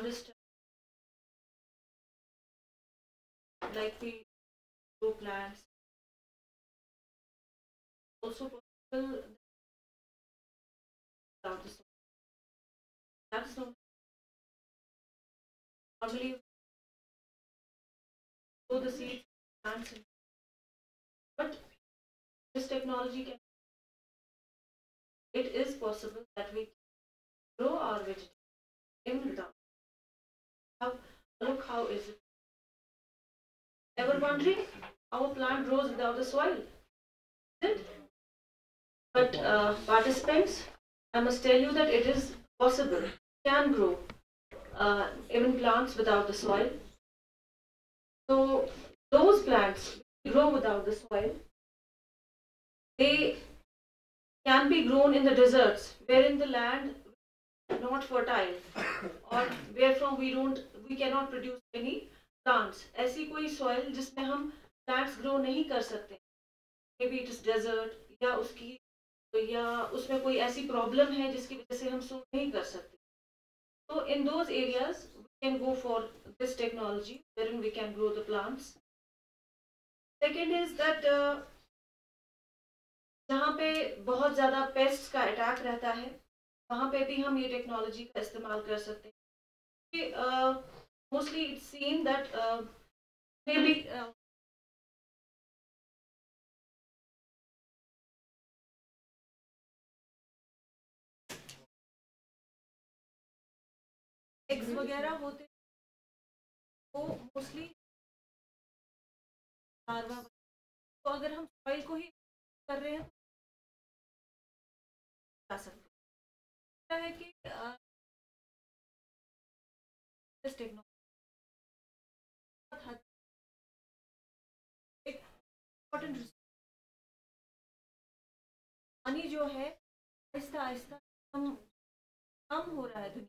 understand, like we grow plants, also possible without the soil. That's normally grow the seeds, plants, but this technology can. It is possible that we grow our vegetation even without. How, look how is it? Ever wondering how a plant grows without the soil? Is it? But participants, I must tell you that it is possible. Can grow even plants without the soil. So those plants grow without the soil. They can be grown in the deserts, wherein the land is not fertile, or where from we cannot produce any plants. ऐसी कोई soil जिसमें हम plants grow नहीं कर सकते. Maybe it is desert या उसकी या उसमें कोई ऐसी प्रॉब्लम है जिसकी वजह से हम सो नहीं कर सकते. So in those areas we can go for this technology wherein we can grow the plants. Second is that जहाँ पे बहुत ज़्यादा पेस्ट्स का अटैक रहता है वहाँ पे भी हम ये टेक्नोलॉजी का इस्तेमाल कर सकते हैं. Mostly it's seen that may be eggs वगैरह होते वो मोस्टली लार्वा. तो अगर हम सॉइल को ही कर रहे हैं तो आ सकते है कि इस टेक्नोलॉजी एक इम्पोर्टेंट पानी जो है आहिस्ता आहिस्ता कम हो रहा है दुनिया.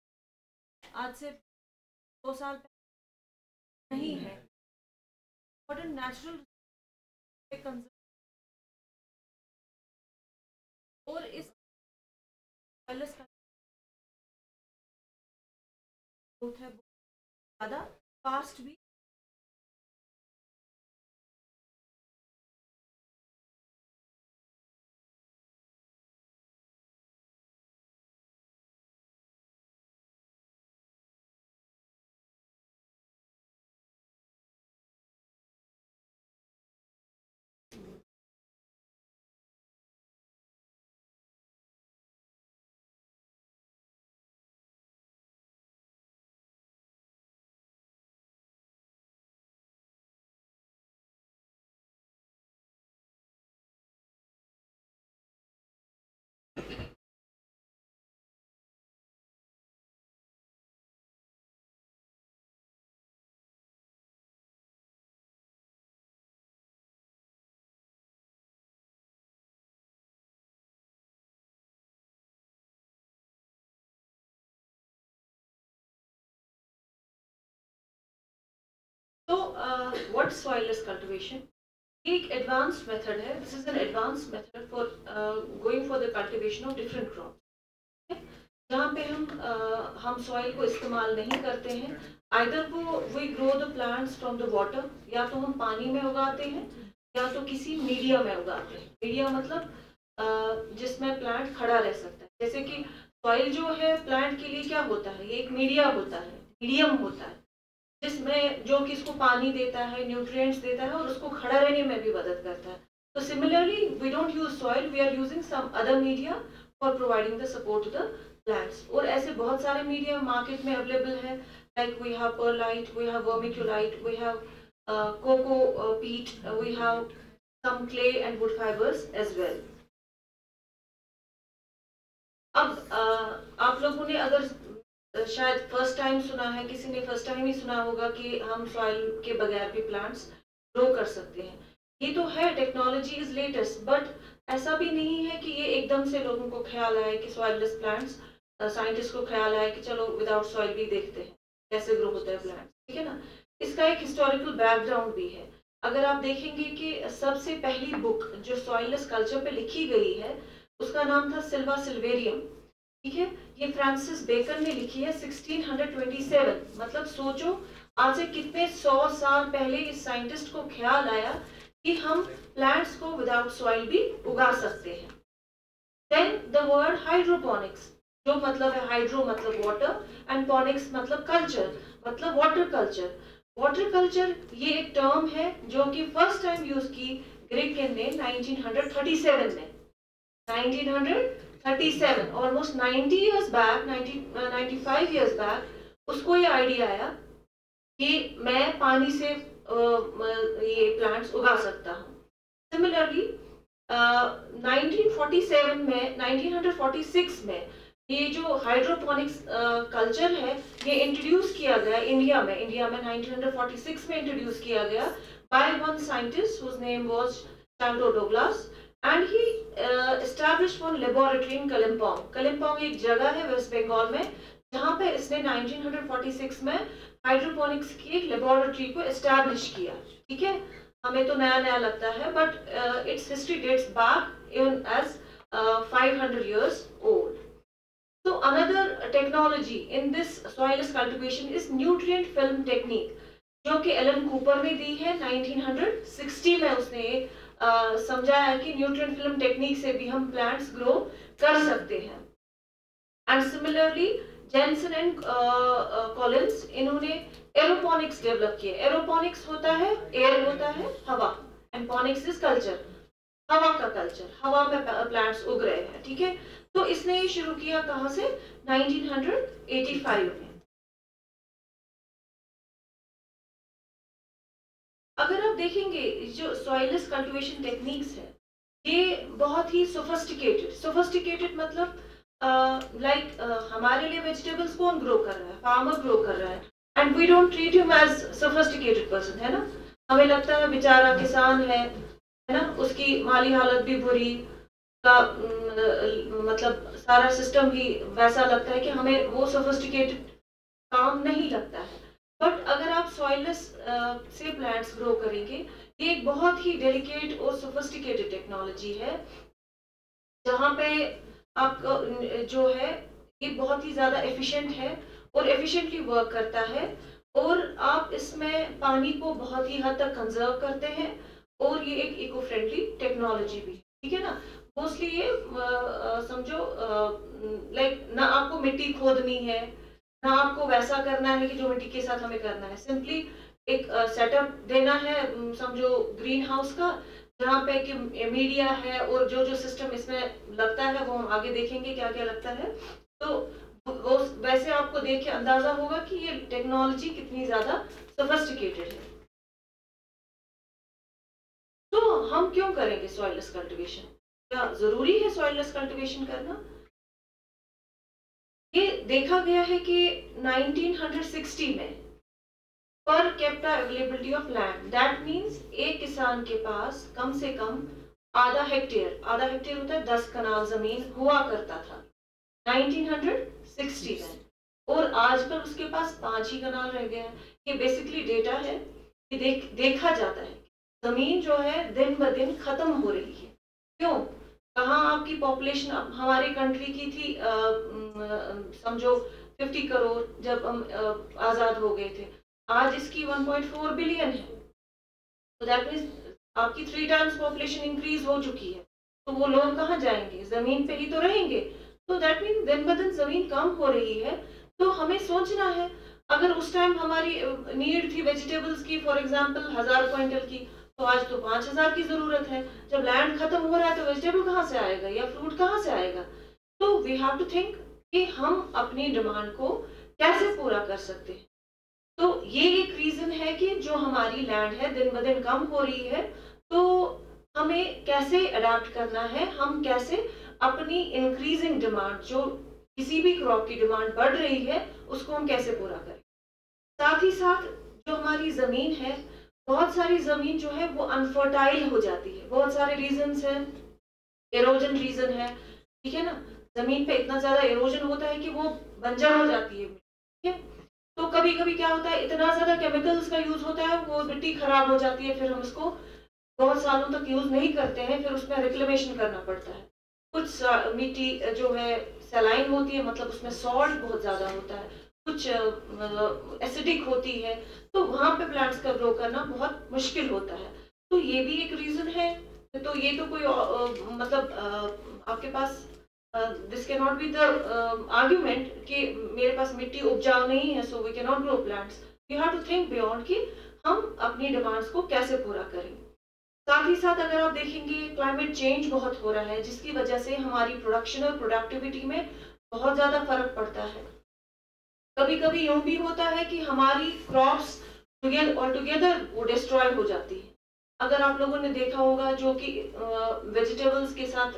आज से 2 साल पहले नहीं है. इम्पोर्टेंट नेचुरल और इस का ग्रोथ है ज़्यादा फास्ट भी. So what soilless cultivation? एक advanced method है. This is an advanced method for going for the cultivation of different crops. जहाँ पे हम soil को इस्तेमाल नहीं करते हैं. Either we grow the plants from the water, या तो हम पानी में उगाते हैं या तो किसी मीडिया में उगाते हैं. मीडिया मतलब जिसमें प्लांट खड़ा रह सकता है. जैसे कि सॉइल जो है प्लांट के लिए क्या होता है, ये एक मीडिया होता है, मीडियम होता है जिसमें जो कि इसको पानी देता है, न्यूट्रिएंट्स देता है और उसको खड़ा रहने में भी मदद करता है. तो similarly we don't use soil, we are using some other media for providing the support to the plants. और ऐसे बहुत सारे मीडिया मार्केट में अवेलेबल है. Like we have perlite, we have vermiculite, we have coco peat, we have some clay and wood fibers as well. अब आप लोगों ने अगर शायद फर्स्ट टाइम सुना है, किसी ने फर्स्ट टाइम ही सुना होगा कि हम सॉइल के बगैर भी प्लांट्स ग्रो कर सकते हैं. ये तो है, टेक्नोलॉजी इज लेटेस्ट, बट ऐसा भी नहीं है कि ये एकदम से लोगों को ख्याल आए कि सॉइललेस प्लांट्स, साइंटिस्ट को ख्याल आया कि चलो विदाउट सॉइल भी देखते हैं कैसे ग्रो होता है प्लांट. ठीक है ना. इसका एक हिस्टोरिकल बैकग्राउंड भी है. अगर आप देखेंगे कि सबसे पहली बुक जो सॉइललेस कल्चर पे लिखी गई है उसका नाम था सिल्वा सिल्वेरियम. ठीक है, ये फ्रांसिस बेकन ने लिखी है 1627। मतलब सोचो आज से कितने 100 साल पहले इस साइंटिस्ट को ख्याल आया कि हम प्लांट्स को विदाउट सॉइल भी उगा सकते हैं। देन द वर्ड हाइड्रोपोनिक्स, जो मतलब है हाइड्रो मतलब वाटर एंड पोनिक्स मतलब कल्चर, मतलब वाटर कल्चर। वाटर कल्चर ये एक टर्म है जो कि फर्स्ट टाइम यूज की ग्रीकन ने 1937 में। 1937, almost 90 years back, 95 years back उसको ये आइडिया आया कि मैं पानी से ये प्लांट्स उगा सकता हूँ। सिमिलरली 1947 में, 1946 में ये जो हाइड्रोपोनिक्स कल्चर है ये इंट्रोड्यूस किया गया इंडिया में। 1946 में इंट्रोड्यूस किया गया by one scientist whose name was Charlton Douglas and he established one laboratory in Kalimpong. Kalimpong एक जगह है वेस्ट बंगाल में जहाँ पे इसने 1946 में हाइड्रोपोनिक्स की एक लेबोरेटरी को एस्टैब्लिश किया। ठीक है, हमें तो नया नया लगता है but it's history dates back even as 500 years old. So another technology in this soilless cultivation is nutrient film technique, जो कि एलन कूपर ने दी है 1960 में। उसने समझाया कि न्यूट्रिएंट फिल्म टेक्निक से भी हम प्लांट्स ग्रो कर सकते हैं। And similarly Jensen and Collins, इन्होंने एरोपोनिक्स डेवलप किया। एरोपोनिक्स होता है, एयर होता है हवा, एंड पोनिक्स इज कल्चर, हवा का कल्चर, हवा में प्लांट्स उग रहे हैं। ठीक है, तो इसने ये शुरू किया कहां से? 1985 में। अगर आप देखेंगे जो सॉइललेस कल्टीवेशन टेक्निक्स है ये बहुत ही सोफिस्टिकेटेड मतलब लाइक हमारे लिए वेजिटेबल्स कौन ग्रो कर रहा है? फार्मर ग्रो कर रहा है, and we don't treat him as sophisticated person, है ना। हमें लगता है बेचारा किसान है ना, उसकी माली हालत भी बुरी का मतलब सारा सिस्टम भी वैसा लगता है कि हमें वो सोफिस्टिकेटेड काम नहीं लगता है। बट अगर आप सॉइललेस से प्लांट्स ग्रो करेंगे, ये एक बहुत ही डेलिकेट और सोफिस्टिकेटेड टेक्नोलॉजी है जहाँ पे आपका जो है ये बहुत ही ज़्यादा एफिशिएंट है और एफिशिएंटली वर्क करता है, और आप इसमें पानी को बहुत ही हद तक कंजर्व करते हैं, और ये एक इको फ्रेंडली टेक्नोलॉजी भी है। ठीक है ना, मोस्टली ये समझो लाइक ना आपको मिट्टी खोदनी है, ना आपको वैसा करना है कि जो मिट्टी के साथ हमें करना है। सिंपली एक सेटअप देना है, समझो ग्रीन हाउस का, जहाँ पे कि मीडिया है और जो जो सिस्टम इसमें लगता है वो हम आगे देखेंगे क्या क्या लगता है। तो वो वैसे आपको देख के अंदाजा होगा कि ये टेक्नोलॉजी कितनी ज्यादा सोफिस्टिकेटेड है। तो हम क्यों करेंगे सॉइललेस कल्टीवेशन? क्या जरूरी है सॉइललेस कल्टीवेशन करना? ये देखा गया है कि 1960 में per capita availability of land, that means एक किसान के पास कम से कम आधा हेक्टेयर होता है 10 कनाल जमीन हुआ करता था 1960 में, और आजकल उसके पास 5 ही कनाल रह गया है। ये बेसिकली डेटा है कि देखा जाता है जमीन जो है दिन ब दिन खत्म हो रही है। क्यों? कहाँ आपकी पॉपुलेशन हमारी कंट्री की थी समझो 50 करोड़ जब हम आजाद हो गए थे, आज इसकी 1.4 बिलियन है। तो दैट मीन्स आपकी 3 टाइम्स पॉपुलेशन इंक्रीज हो चुकी है। तो वो लोग कहाँ जाएंगे? जमीन पे ही तो रहेंगे। तो दैट मीन्स दिन ब दिन जमीन कम हो रही है। तो हमें सोचना है, अगर उस टाइम हमारी नीड थी वेजिटेबल्स की फॉर एग्जांपल 1000 क्विंटल की, तो आज तो 5000 की जरूरत है। जब लैंड खत्म हो रहा है तो वेजिटेबल कहाँ से आएगा या फ्रूट कहाँ से आएगा? तो वी हैव टू थिंक कि हम अपनी डिमांड को कैसे पूरा कर सकते हैं। तो ये एक रीजन है कि जो हमारी लैंड है दिन ब दिन कम हो रही है, तो हमें कैसे अडेप्ट करना है, हम कैसे अपनी इंक्रीजिंग डिमांड, जो किसी भी क्रॉप की डिमांड बढ़ रही है, उसको हम कैसे पूरा करें। साथ ही साथ जो हमारी जमीन है, बहुत सारी जमीन जो है वो अनफर्टाइल हो जाती है। बहुत सारे रीजंस हैं, एरोजन रीजन है, ठीक है ना, जमीन पे इतना ज्यादा एरोजन होता है कि वो बंजर हो जाती है। ठीक है, तो कभी कभी क्या होता है, इतना ज्यादा केमिकल्स का यूज होता है, वो मिट्टी खराब हो जाती है, फिर हम उसको बहुत सालों तक यूज नहीं करते हैं, फिर उसमें रिक्लेमेशन करना पड़ता है। कुछ मिट्टी जो है सलाइन होती है, मतलब उसमें सॉल्ट बहुत ज़्यादा होता है, कुछ एसिडिक होती है, तो वहाँ पे प्लांट्स का ग्रो करना बहुत मुश्किल होता है। तो ये भी एक रीज़न है। तो ये तो कोई मतलब आपके पास this can not be the argument कि मेरे पास मिट्टी उपजाऊ नहीं है so we can not grow plants. We have to think beyond कि हम अपनी डिमांड्स को कैसे पूरा करें। साथ ही साथ अगर आप देखेंगे क्लाइमेट चेंज बहुत हो रहा है, जिसकी वजह से हमारी प्रोडक्शन और प्रोडक्टिविटी में बहुत ज़्यादा फर्क पड़ता है। कभी कभी यूं भी होता है कि हमारी क्रॉप्स टुगेदर वो डिस्ट्रॉय हो जाती है। अगर आप लोगों ने देखा होगा जो कि वेजिटेबल्स के साथ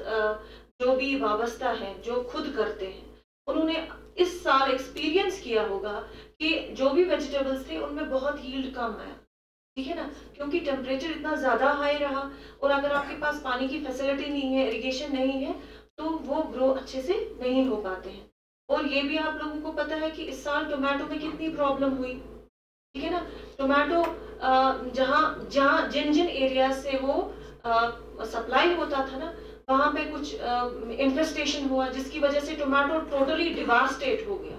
जो भी वाबस्ता है, जो खुद करते हैं, उन्होंने इस साल एक्सपीरियंस किया होगा कि जो भी वेजिटेबल्स थे उनमें बहुत यील्ड कम आया, ठीक है ना, क्योंकि टेम्परेचर इतना ज़्यादा हाई रहा। और अगर आपके पास पानी की फैसिलिटी नहीं है, इरिगेशन नहीं है, तो वो ग्रो अच्छे से नहीं हो पाते हैं। और ये भी आप लोगों को पता है कि इस साल टोमेटो में कितनी प्रॉब्लम हुई, ठीक है ना। टोमेटो जहाँ जहाँ जिन जिन एरिया से वो सप्लाई होता था ना, वहाँ पे कुछ इन्फेस्टेशन हुआ, जिसकी वजह से टोमेटो टोटली डिवास्टेट हो गया।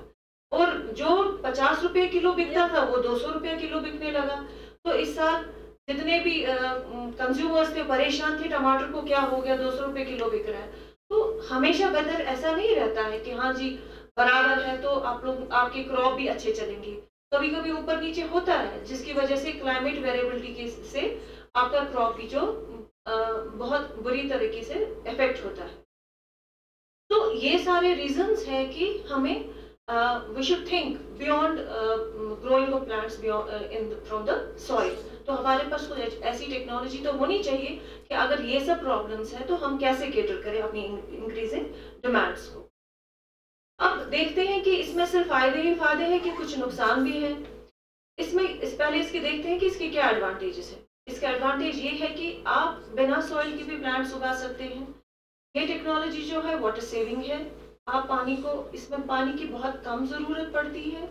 और जो 50 रुपए किलो बिकता था वो 200 रुपए किलो बिकने लगा। तो इस साल जितने भी कंज्यूमर्स थे परेशान थे, टमाटर को क्या हो गया, 200 रुपए किलो बिक रहा है। तो हमेशा वेदर ऐसा नहीं रहता है कि हाँ जी बराबर है तो आप लोग आपके क्रॉप भी अच्छे चलेंगे। कभी कभी ऊपर नीचे होता है, जिसकी वजह से क्लाइमेट वेरिएबिलिटी से आपका क्रॉप भी जो बहुत बुरी तरीके से इफेक्ट होता है। तो ये सारे रीजंस है कि हमें we should think beyond growing of plants beyond from the soil। तो हमारे पास कुछ ऐसी टेक्नोलॉजी तो होनी चाहिए कि अगर ये सब प्रॉब्लम्स हैं तो हम कैसे केटर करें अपनी इंक्रीजिंग डिमांड्स को। अब देखते हैं कि इसमें सिर्फ फायदे ही फायदे हैं कि कुछ नुकसान भी है। पहले इसके देखते हैं कि इसके क्या एडवांटेजेस है। इसका एडवांटेज ये है कि आप बिना सॉइल के भी प्लांट्स उगा सकते हैं। ये टेक्नोलॉजी जो है वाटर सेविंग है। आप इसमें पानी की बहुत कम जरूरत पड़ती है।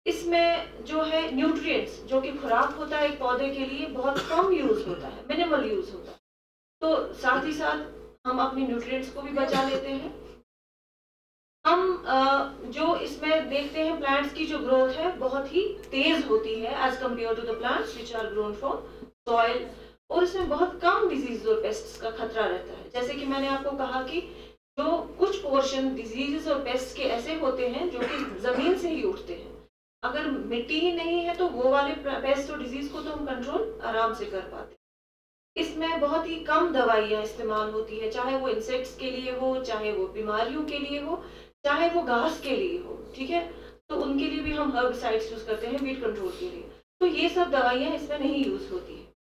इसमें जो है न्यूट्रिएंट्स जो कि खुराक होता है एक पौधे के लिए, बहुत कम यूज होता है, मिनिमल यूज होता है। तो साथ ही साथ हम अपने न्यूट्रिएंट्स को भी बचा लेते हैं। हम जो इसमें देखते हैं प्लांट्स की जो ग्रोथ है बहुत ही तेज होती है as compare to the plants which are grown from soil. और इसमें बहुत कम डिजीज और पेस्ट्स का खतरा रहता है। जैसे कि मैंने आपको कहा कि जो कुछ पोर्शन डिजीजेस और पेस्ट के ऐसे होते हैं जो कि जमीन से ही उठते हैं। अगर मिट्टी ही नहीं है तो वो वाले पेस्ट और डिजीज को तो हम कंट्रोल आराम से कर पाते। इसमें बहुत ही कम दवाइयाँ इस्तेमाल होती है, चाहे वो इंसेक्ट्स के लिए हो, चाहे वो बीमारियों के लिए हो, चाहे वो घास के लिए हो, ठीक है। तो उनके लिए भी हम हर्बिसाइड्स यूज करते हैं वीड कंट्रोल के लिए। तो ये सब दवाइयाँ इसमें नहीं यूज होती है।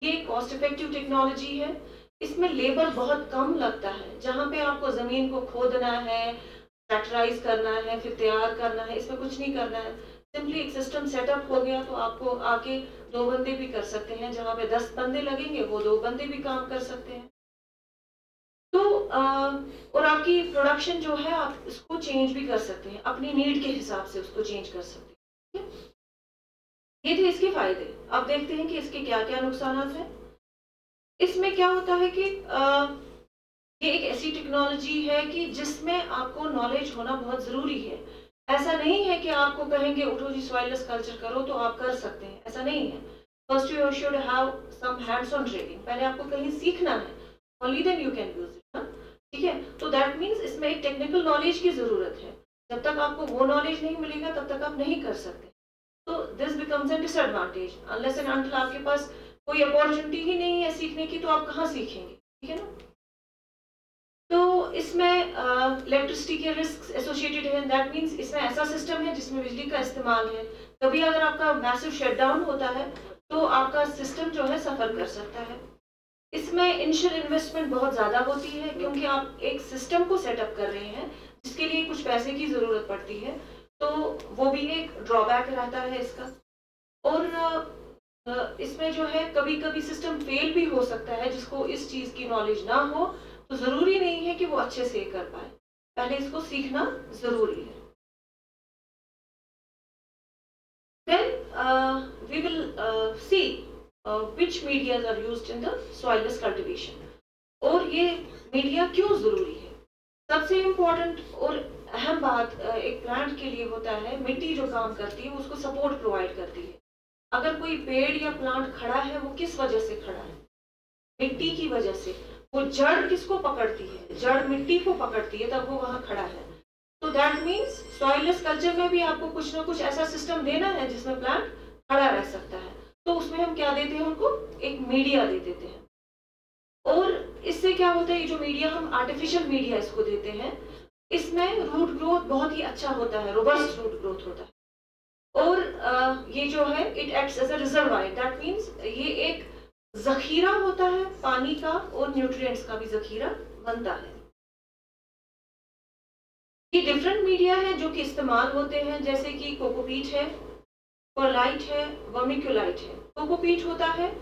ये कॉस्ट इफेक्टिव टेक्नोलॉजी है। इसमें लेबर बहुत कम लगता है। जहाँ पे आपको जमीन को खोदना है, ट्रैक्टराइज करना है, फिर तैयार करना है, इसमें कुछ नहीं करना है। सिंपली एक सिस्टम सेटअप हो गया तो आपको आके 2 बंदे भी कर सकते हैं। जहाँ पे 10 बंदे लगेंगे वो 2 बंदे भी काम कर सकते हैं। तो और आपकी प्रोडक्शन जो है आप इसको चेंज भी कर सकते हैं, अपनी नीड के हिसाब से उसको चेंज कर सकते हैं। ये थे इसके फायदे। अब देखते हैं कि इसके क्या क्या नुकसान हैं। इसमें क्या होता है कि ये एक ऐसी टेक्नोलॉजी है कि जिसमें आपको नॉलेज होना बहुत ज़रूरी है। ऐसा नहीं है कि आपको कहेंगे उठो जी सॉइललेस कल्चर करो तो आप कर सकते हैं, ऐसा नहीं है। First you should have some hands on training. पहले आपको कहीं सीखना है, only then you can use it, ठीक है। तो दैट मीन्स इसमें एक टेक्निकल नॉलेज की ज़रूरत है। जब तक आपको वो नॉलेज नहीं मिलेगा तब तक आप नहीं कर सकते। तो this becomes N disadvantage. Unless and until आपके पास कोई अपॉर्चुनिटी ही नहीं है सीखने की तो आप कहाँ सीखेंगे, ठीक है ना। तो इसमें इलेक्ट्रिसिटी के रिस्क एसोसिएटेड है। दैट मीन्स इसमें ऐसा सिस्टम है जिसमें बिजली का इस्तेमाल है। कभी अगर आपका मैसिव शटडाउन होता है तो आपका सिस्टम जो है सफ़र कर सकता है। इसमें इनिशियल इन्वेस्टमेंट बहुत ज़्यादा होती है क्योंकि आप एक सिस्टम को सेटअप कर रहे हैं जिसके लिए कुछ पैसे की ज़रूरत पड़ती है। तो वो भी एक ड्रॉबैक रहता है इसका। और इसमें जो है कभी कभी सिस्टम फेल भी हो सकता है, जिसको इस चीज़ की नॉलेज ना हो तो ज़रूरी नहीं है कि वो अच्छे से कर पाए। पहले इसको सीखना ज़रूरी है। Then we will see which medias are used in the soilless cultivation। और ये मीडिया क्यों ज़रूरी है। सबसे इम्पोर्टेंट और अहम बात एक प्लांट के लिए होता है, मिट्टी जो काम करती है वो उसको सपोर्ट प्रोवाइड करती है। अगर कोई पेड़ या प्लांट खड़ा है, वो किस वजह से खड़ा है? मिट्टी की वजह से। वो जड़ किसको पकड़ती है? जड़ मिट्टी को पकड़ती है, तब वो वहां खड़ा है। तो दैट मीन्स सॉइललेस कल्चर में भी आपको कुछ ना कुछ ऐसा सिस्टम देना है जिसमें प्लांट खड़ा रह सकता है। तो उसमें हम क्या देते हैं उनको? एक मीडिया दे देते हैं। और इससे क्या होता है, ये जो मीडिया हम आर्टिफिशियल मीडिया इसको देते हैं, इसमें रूट ग्रोथ बहुत ही अच्छा होता है, रोबस्ट रूट ग्रोथ होता है। और ये जो है it acts as a reservoir, that means ये एक जखीरा होता है पानी का और न्यूट्रिएंट्स का भी जखीरा बनता है। ये डिफरेंट मीडिया है जो कि इस्तेमाल होते हैं, जैसे कि कोकोपीट है, परलाइट है, वर्मिक्यूलाइट है। कोकोपीट होता है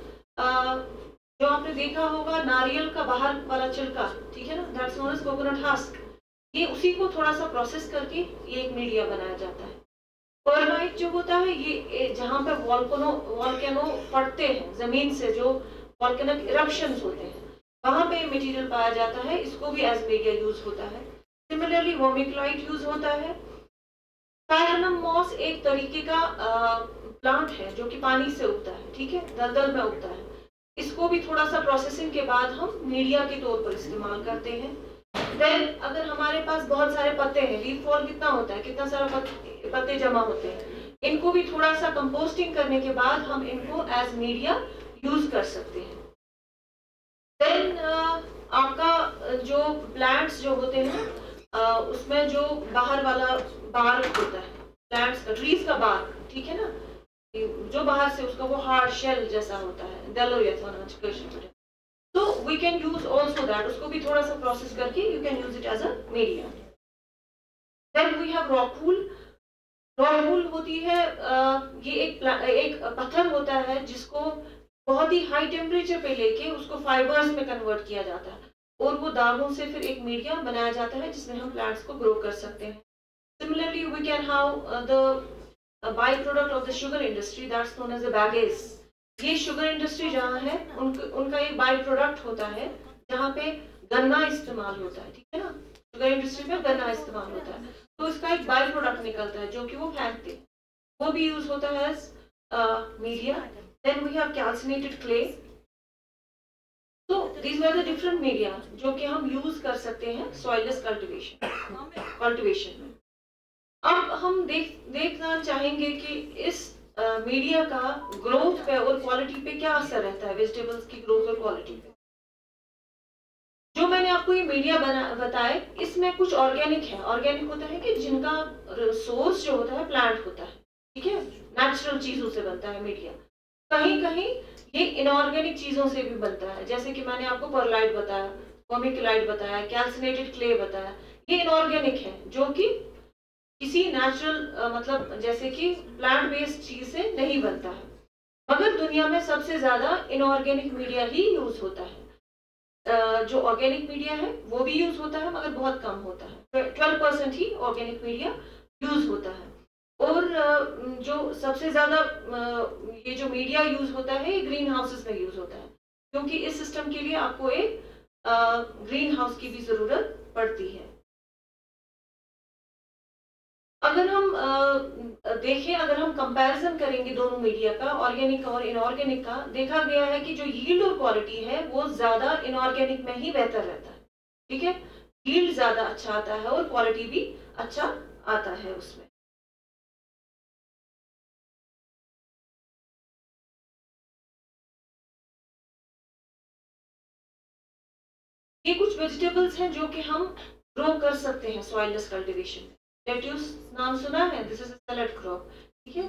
जो आपने देखा होगा नारियल का बाहर वाला छिलका, ठीक है ना, that's known as coconut husk. ये उसी को थोड़ा सा प्रोसेस करके ये एक मीडिया बनाया जाता है। परलाइट जो होता है ये जहाँ पे वॉल्केनो पड़ते हैं जमीन से, जो वॉल्केनिक इरप्शंस होते हैं, वहां पे मटेरियल पाया जाता है, इसको भी एज मीडिया यूज होता है। सिमिलरली वर्मिक्यूलाइट यूज होता है। फायरनम मॉस एक तरीके का प्लांट है जो कि पानी से उगता है, ठीक है, दलदल में उगता है। इसको भी थोड़ा सा प्रोसेसिंग के बाद हम मीडिया के तौर पर इस्तेमाल करते हैं। देन अगर हमारे पास बहुत सारे पत्ते हैं, लीफ फॉल कितना होता है, कितना सारा पत्ते जमा होते हैं, इनको भी थोड़ा सा कंपोस्टिंग करने के बाद हम इनको एज मीडिया यूज कर सकते हैं। देन आपका जो प्लांट्स जो होते हैं उसमें जो बाहर वाला बार्क होता है प्लांट्स का, ट्रीज का बार्क, ठीक है ना, जो बाहर से उसका वो हार्ड शेल जैसा होता है, तो we can use also that, उसको भी थोड़ा सा प्रोसेस करके you can use it as a media. Then we have rock wool. Rock wool होती है ये एक पत्थर होता है जिसको बहुत ही हाई टेम्परेचर पे लेके उसको फाइबर्स में कन्वर्ट किया जाता है और वो दागों से फिर एक मीडिया बनाया जाता है जिसमें हम प्लांट्स को ग्रो कर सकते हैं। Similarly we can have the by product of the sugar industry, that's known as the bagasse. ये शुगर इंडस्ट्री जहाँ है उनका एक बाई प्रोडक्ट होता है जहाँ पे गन्ना इस्तेमाल होता है, ठीक है ना, शुगर इंडस्ट्री में गन्ना इस्तेमाल होता है, तो इसका एक बाई प्रोडक्ट निकलता है जो कि वो फेंकते हैं, वो भी यूज होता है as media. Then we have calcinated clay. तो these were the different media जो कि हम यूज कर सकते हैं सॉइललेस कल्टीवेशन में। अब हम देखना चाहेंगे कि इस मीडिया का ग्रोथ पे और क्वालिटी पे क्या असर रहता है, वेजिटेबल्स की ग्रोथ और क्वालिटी पे। जो मैंने आपको ये मीडिया बताए, इसमें कुछ ऑर्गेनिक है। ऑर्गेनिक होता है कि जिनका सोर्स जो होता है प्लांट होता है, ठीक है, नेचुरल चीजों से बनता है मीडिया। कहीं कहीं ये इनऑर्गेनिक चीजों से भी बनता है, जैसे कि मैंने आपको परलाइट बताया, वर्मिक्यूलाइट बताया, कैल्सिनेटेड क्ले बताया, ये इनऑर्गेनिक है जो कि किसी नेचुरल मतलब जैसे कि प्लांट बेस्ड चीज से नहीं बनता है। मगर दुनिया में सबसे ज्यादा इनऑर्गेनिक मीडिया ही यूज होता है। जो ऑर्गेनिक मीडिया है वो भी यूज होता है मगर बहुत कम होता है, 12% ही ऑर्गेनिक मीडिया यूज होता है। और जो सबसे ज्यादा ये जो मीडिया यूज होता है ये ग्रीन हाउसेस में यूज होता है, क्योंकि इस सिस्टम के लिए आपको एक ग्रीन हाउस की भी जरूरत पड़ती है। अगर हम देखें, अगर हम कंपैरिजन करेंगे दोनों मीडिया का, ऑर्गेनिक और इनऑर्गेनिक का, देखा गया है कि जो यील्ड और क्वालिटी है वो ज्यादा इनऑर्गेनिक में ही बेहतर रहता है, ठीक है, यील्ड ज्यादा अच्छा आता है और क्वालिटी भी अच्छा आता है उसमें। ये कुछ वेजिटेबल्स हैं जो कि हम ग्रो कर सकते हैं सॉइललेस कल्टीवेशन में। लेट्यूस नाम सुना है, दिस इज सैलेड क्रॉप, ठीक है,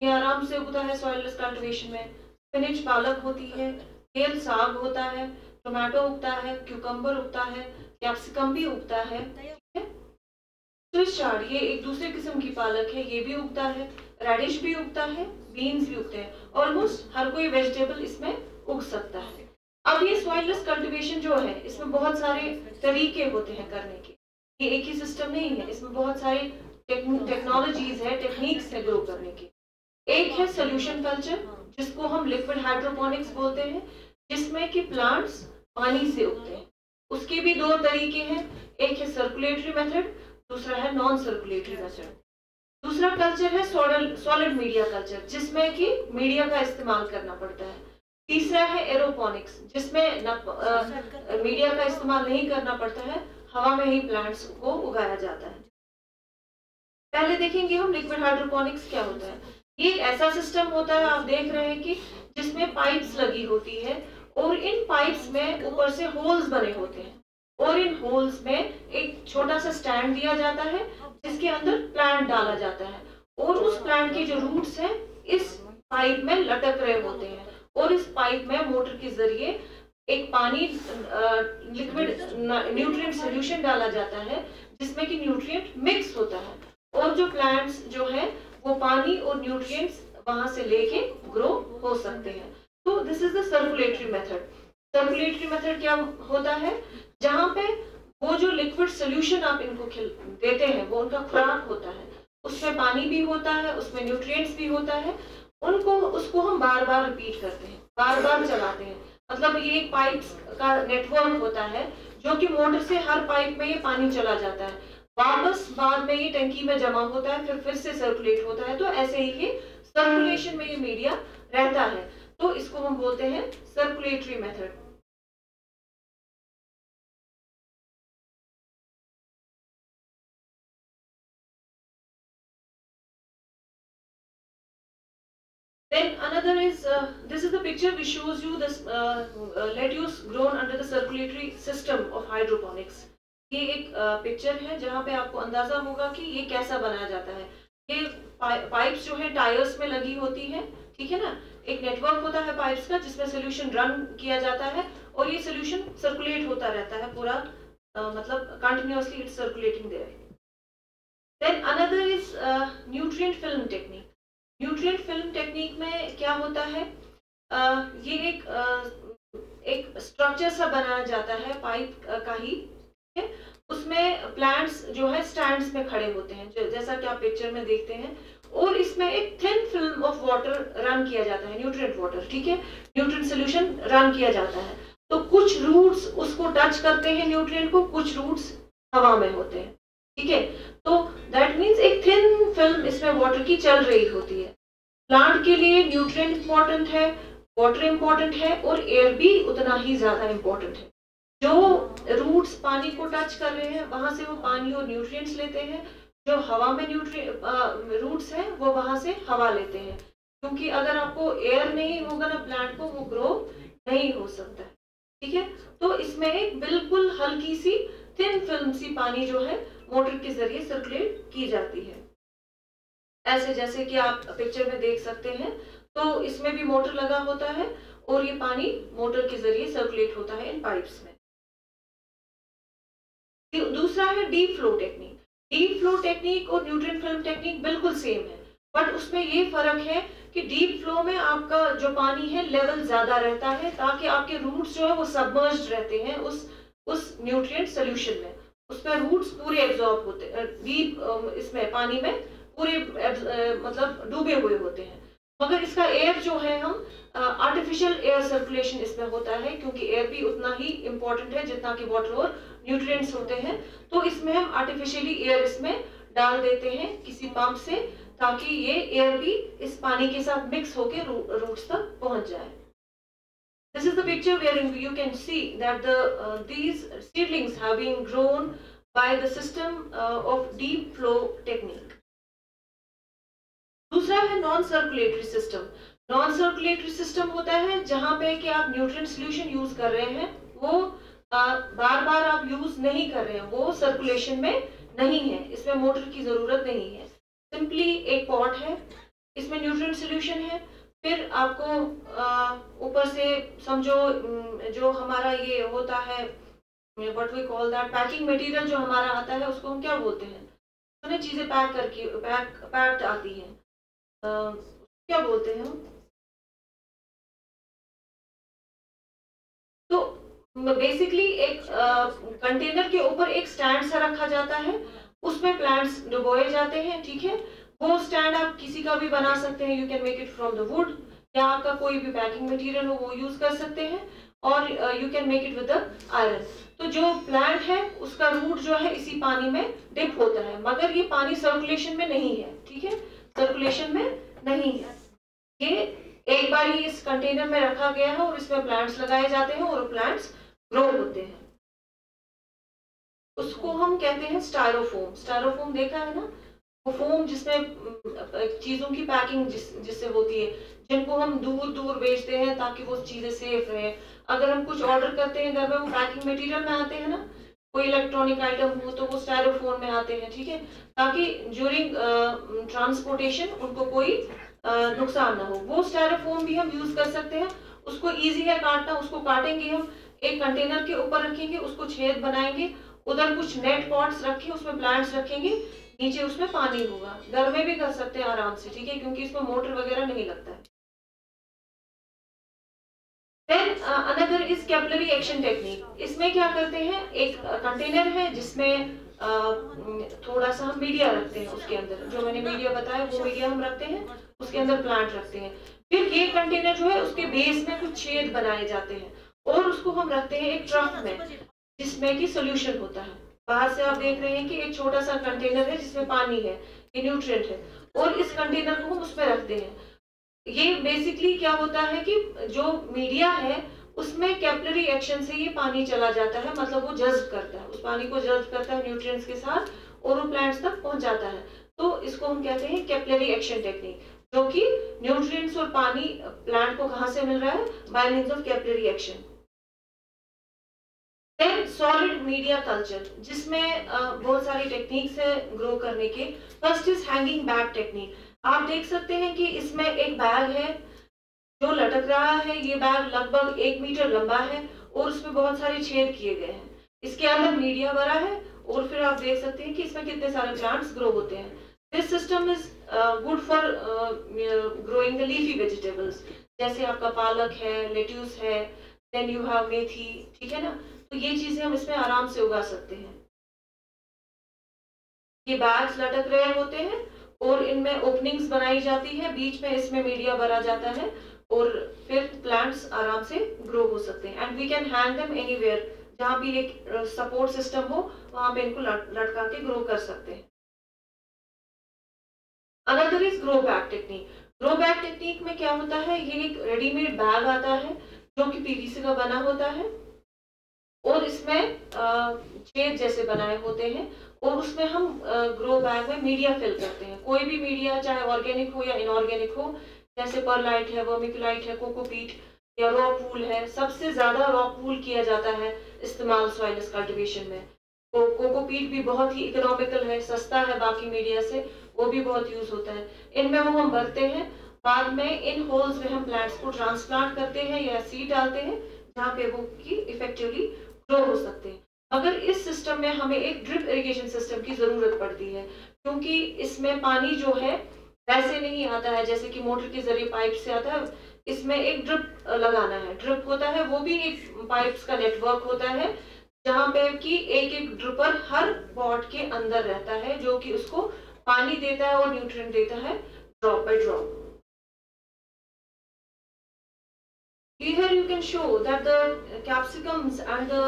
ये आराम से उगता है सॉइललेस कल्टीवेशन में। स्पिनच पालक होती है, केल साग होता है, टोमेटो उगता है, क्यूकम्बर उगता है, कैप्सिकम भी उगता है, ठीक है। स्विस चार्ड ये एक दूसरे किस्म की पालक है, ये भी उगता है, रेडिश भी उगता है, बीन्स भी उगते हैं, ऑलमोस्ट हर कोई वेजिटेबल इसमें उग सकता है। अब ये सॉइललेस कल्टीवेशन जो है इसमें बहुत सारे तरीके होते हैं करने के, ये एक ही सिस्टम नहीं है, इसमें बहुत सारे टेक्नोलॉजीज है, टेक्निक्स है ग्रो करने के। एक है सोल्यूशन कल्चर जिसको हम लिक्विड हाइड्रोपोनिक्स बोलते हैं, जिसमें कि प्लांट्स पानी से उगते हैं उसके भी दो तरीके हैं, एक है सर्कुलेटरी मेथड, दूसरा है नॉन सर्कुलेटरी मेथड। दूसरा कल्चर है सॉलिड मीडिया कल्चर, जिसमें कि मीडिया का इस्तेमाल करना पड़ता है। तीसरा है एरोपोनिक्स, जिसमें मीडिया का इस्तेमाल नहीं करना पड़ता है, हवा में ही प्लांट्स को उगाया जाता है। पहले देखेंगे हम लिक्विड हाइड्रोपोनिक्स क्या होता है। ये एक ऐसा सिस्टम होता है, आप देख रहे हैं कि जिसमें पाइप्स लगी होती है और इन पाइप्स में ऊपर से होल्स बने होते हैं और इन होल्स में एक छोटा सा स्टैंड दिया जाता है जिसके अंदर प्लांट डाला जाता है और उस प्लांट के जो रूट्स हैं इस पाइप में लटक रहे होते हैं और इस पाइप में मोटर के जरिए एक पानी लिक्विड न्यूट्रिएंट सॉल्यूशन डाला जाता है जिसमें कि न्यूट्रिएंट मिक्स होता है और जो प्लांट्स जो है वो पानी और न्यूट्रिएंट्स वहां से लेके ग्रो हो सकते हैं। तो this is the circulatory method. Circulatory method क्या होता है, जहां पे वो जो लिक्विड सॉल्यूशन आप इनको देते हैं वो उनका खुराक होता है, उसमें पानी भी होता है, उसमें न्यूट्रिएंट्स भी होता है, उसको हम बार बार रिपीट करते हैं, बार बार चलाते हैं। मतलब ये एक पाइप का नेटवर्क होता है जो कि मोटर से हर पाइप में ये पानी चला जाता है, वापस बाद में ये टंकी में जमा होता है, फिर से सर्कुलेट होता है। तो ऐसे ही ये सर्कुलेशन में ये मीडिया रहता है, तो इसको हम बोलते हैं circulatory method. Then another is this is the picture which shows you this lettuce grown under the circulatory system of hydroponics. ये एक पिक्चर है जहाँ पे आपको अंदाजा होगा कि ये कैसा बनाया जाता है। ये पाइप्स जो है टायर्स में लगी होती है, ठीक है ना, एक नेटवर्क होता है पाइप्स का जिसमें सोल्यूशन रन किया जाता है और ये सोल्यूशन सर्कुलेट होता रहता है पूरा, मतलब continuously it's circulating there. Then another is nutrient film technique. Nutrient film technique में क्या होता है, ये एक स्ट्रक्चर सा बनाया जाता है पाइप का ही, है? उसमें प्लांट्स जो है स्टैंड्स में खड़े होते हैं जैसा कि आप पिक्चर में देखते हैं और इसमें एक thin film of water run किया जाता है, न्यूट्रिएंट वाटर, ठीक है, न्यूट्रिएंट सॉल्यूशन रन किया जाता है। तो कुछ रूट्स उसको टच करते हैं न्यूट्रिएंट को, कुछ रूट्स हवा में होते हैं, ठीक है। तो दैट मीन्स एक थिन फिल्म इसमें वाटर की चल रही होती है। प्लांट के लिए न्यूट्रिएंट इंपॉर्टेंट है, वाटर इंपॉर्टेंट है और एयर भी उतना ही ज्यादा इंपॉर्टेंट है। जो रूट्स पानी को टच कर रहे हैं वहां से वो पानी और न्यूट्रिएंट्स लेते हैं, जो हवा में रूट्स हैं वो वहां से हवा लेते हैं, क्योंकि अगर आपको एयर नहीं होगा ना प्लांट को वो ग्रो नहीं हो सकता है, ठीक है। तो इसमें एक बिल्कुल हल्की सी थिन फिल्म सी पानी जो है मोटर के जरिए सर्कुलेट की जाती है, ऐसे जैसे कि आप पिक्चर में देख सकते हैं। तो इसमें भी मोटर लगा होता है और ये पानी मोटर के जरिए सर्कुलेट होता है इन पाइप्स में। दूसरा है deep flow technique. Deep flow technique और न्यूट्रिएंट फिल्म टेक्निक बिल्कुल सेम है, बट उसमें ये फर्क है कि डीप फ्लो में आपका जो पानी है लेवल ज्यादा रहता है ताकि आपके रूट्स जो है वो सबमर्ज्ड रहते हैं उस न्यूट्रिएंट सॉल्यूशन में, उसमें रूट्स पूरे एब्जॉर्ब होते हैं, डीप इसमें पानी में पूरे मतलब डूबे हुए होते हैं। मगर इसका एयर जो है हम आर्टिफिशियल एयर सर्कुलेशन इसमें होता है, क्योंकि एयर भी उतना ही इम्पोर्टेंट है जितना कि वाटर और न्यूट्रिएंट्स होते हैं। तो इसमें हम आर्टिफिशियली एयर इसमें डाल देते हैं किसी पंप से, ताकि ये एयर भी इस पानी के साथ मिक्स होकर रूट्स तक पहुंच जाए। This is the picture wherein you can see that these seedlings have been grown by the system of deep flow technique. दूसरा है non circulatory system. Non circulatory system होता है जहां पे कि आप न्यूट्रिएंट सॉल्यूशन यूज कर रहे हैं, वो बार बार आप यूज नहीं कर रहे हैं, वो सर्कुलेशन में नहीं है, इसमें मोटर की जरूरत नहीं है, सिंपली एक पॉट है, इसमें न्यूट्रिएंट सॉल्यूशन है, फिर आपको ऊपर से समझो जो हमारा ये होता है what we call that packing material जो हमारा आता है उसको हम क्या बोलते हैं, उन्हें चीजें पैक करके पैक्ड आती हैं, क्या बोलते हैं हम। तो बेसिकली एक कंटेनर के ऊपर एक स्टैंड सा रखा जाता है, उसमें प्लांट्स डुबोए जाते हैं, ठीक है। वो स्टैंड आप किसी का भी बना सकते हैं, you can make it from the wood, या आपका कोई भी पैकिंग मटेरियल हो वो यूज कर सकते हैं, और you can make it with the iron. तो जो प्लांट है उसका रूट जो है इसी पानी में डिप होता है, मगर ये पानी सर्कुलेशन में नहीं है, ठीक है, सर्कुलेशन में नहीं है। ये एक बार ही इस कंटेनर में रखा गया है और इसमें प्लांट्स लगाए जाते हैं और प्लांट्स ग्रो होते हैं। उसको हम कहते हैं स्टायरोफोम। स्टायरोफोम देखा है ना, वो फोम जिसमें चीजों की पैकिंग जिससे होती है, जिनको हम दूर दूर बेचते हैं ताकि वो चीजें सेफ रहे। अगर हम कुछ ऑर्डर करते हैं घर में, वो पैकिंग मटेरियल में आते हैं ना, कोई इलेक्ट्रॉनिक आइटम हो तो वो स्टायरोफोम में आते हैं, ठीक है, ताकि ड्यूरिंग ट्रांसपोर्टेशन उनको कोई नुकसान ना हो। वो स्टायरोफोम भी हम यूज कर सकते हैं। उसको इजी है काटना, उसको काटेंगे हम, एक कंटेनर के ऊपर रखेंगे, उसको छेद बनाएंगे, उधर कुछ नेट पॉट्स रखे, उसमें प्लांट्स रखेंगे, नीचे उसमें पानी होगा। घर में भी कर सकते हैं आराम से, ठीक है, क्योंकि इसमें मोटर वगैरह नहीं लगता है। Then another is capillary action technique. इसमें क्या करते हैं, एक कंटेनर है जिसमें थोड़ा सा हम मीडिया रखते हैं, उसके अंदर जो मैंने मीडिया बताया वो मीडिया हम रखते हैं, उसके अंदर प्लांट रखते हैं। फिर ये कंटेनर जो है उसके बेस में कुछ छेद बनाए जाते हैं और उसको हम रखते हैं एक ट्रक में जिसमें कि सोल्यूशन होता है। बाहर से आप देख रहे हैं कि एक छोटा सा कंटेनर है जिसमें पानी है, ये न्यूट्रिएंट है, और इस कंटेनर को हम उसमें रखते हैं। ये बेसिकली क्या होता है कि जो मीडिया है उसमें कैपिलरी एक्शन से ये पानी चला जाता है, मतलब वो जज्ब करता है, उस पानी को जज्ब करता है न्यूट्रिएंट्स के साथ और वो प्लांट्स तक पहुंच जाता है। तो इसको हम कहते हैं कैपिलरी एक्शन टेक्निक, जो कि न्यूट्रिएंट्स और पानी प्लांट को कहां से मिल रहा है, by means of capillary action. Then solid media culture, जिसमें बहुत सारी टेक्निक्स है ग्रो करने के। First is hanging bag technique. आप देख सकते हैं कि इसमें एक बैग है जो लटक रहा है। ये बैग लगभग 1 मीटर लंबा है और उसमें बहुत सारे छेद किए गए हैं। इसके अंदर मीडिया भरा है और फिर आप देख सकते हैं कि इसमें कितने सारे प्लांट्स ग्रो होते हैं। This system is good for growing the leafy vegetables, जैसे आपका पालक है, लेट्यूस है, देन यू हैव मेथी, ठीक है ना, तो ये चीजें हम इसमें आराम से उगा सकते हैं। ये बैग्स लटक रहे होते हैं और इनमें ओपनिंग्स बनाई जाती है, बीच में इसमें मीडिया भरा जाता है और फिर प्लांट्स आराम से ग्रो हो सकते हैं। And we can hang them anywhere, जहां भी एक सपोर्ट सिस्टम हो वहां पे इनको लटका के ग्रो कर सकते हैं। Another is grow bag technique. Grow bag technique में क्या होता है, ये एक रेडीमेड बैग आता है जो कि पीवीसी का बना होता है और इसमें छेद जैसे बनाए होते हैं और उसमें हम ग्रो बैग में मीडिया फिल करते हैं। कोई भी मीडिया, चाहे ऑर्गेनिक हो या इनऑर्गेनिक हो, जैसे परलाइट है, वर्मिकुलाइट है, कोकोपीट या रॉ पूल है। सबसे ज्यादा रॉ पूल किया जाता है इस्तेमाल सॉइलस कल्टीवेशन में। तो कोकोपीट भी बहुत ही इकोनॉमिकल है, सस्ता है बाकी मीडिया से, वो भी बहुत यूज होता है। इनमें वो हम भरते हैं, बाद में इन होल्स में हम प्लांट्स को ट्रांसप्लांट करते हैं या सीड डालते हैं जहाँ पे वो की इफेक्टिवली ग्रो हो सकते हैं। मगर इस सिस्टम में हमें एक ड्रिप इरिगेशन सिस्टम की जरूरत पड़ती है, क्योंकि इसमें पानी जो है वैसे नहीं आता है जैसे कि मोटर के जरिए पाइप से आता है। इसमें एक ड्रिप लगाना है। ड्रिप होता है वो भी एक पाइप्स का नेटवर्क होता है, जहाँ पे कि एक एक ड्रिपर हर पॉट के अंदर रहता है, जो कि उसको पानी देता है और न्यूट्रिएंट देता है drop by drop. Here you can show that the capsicums and the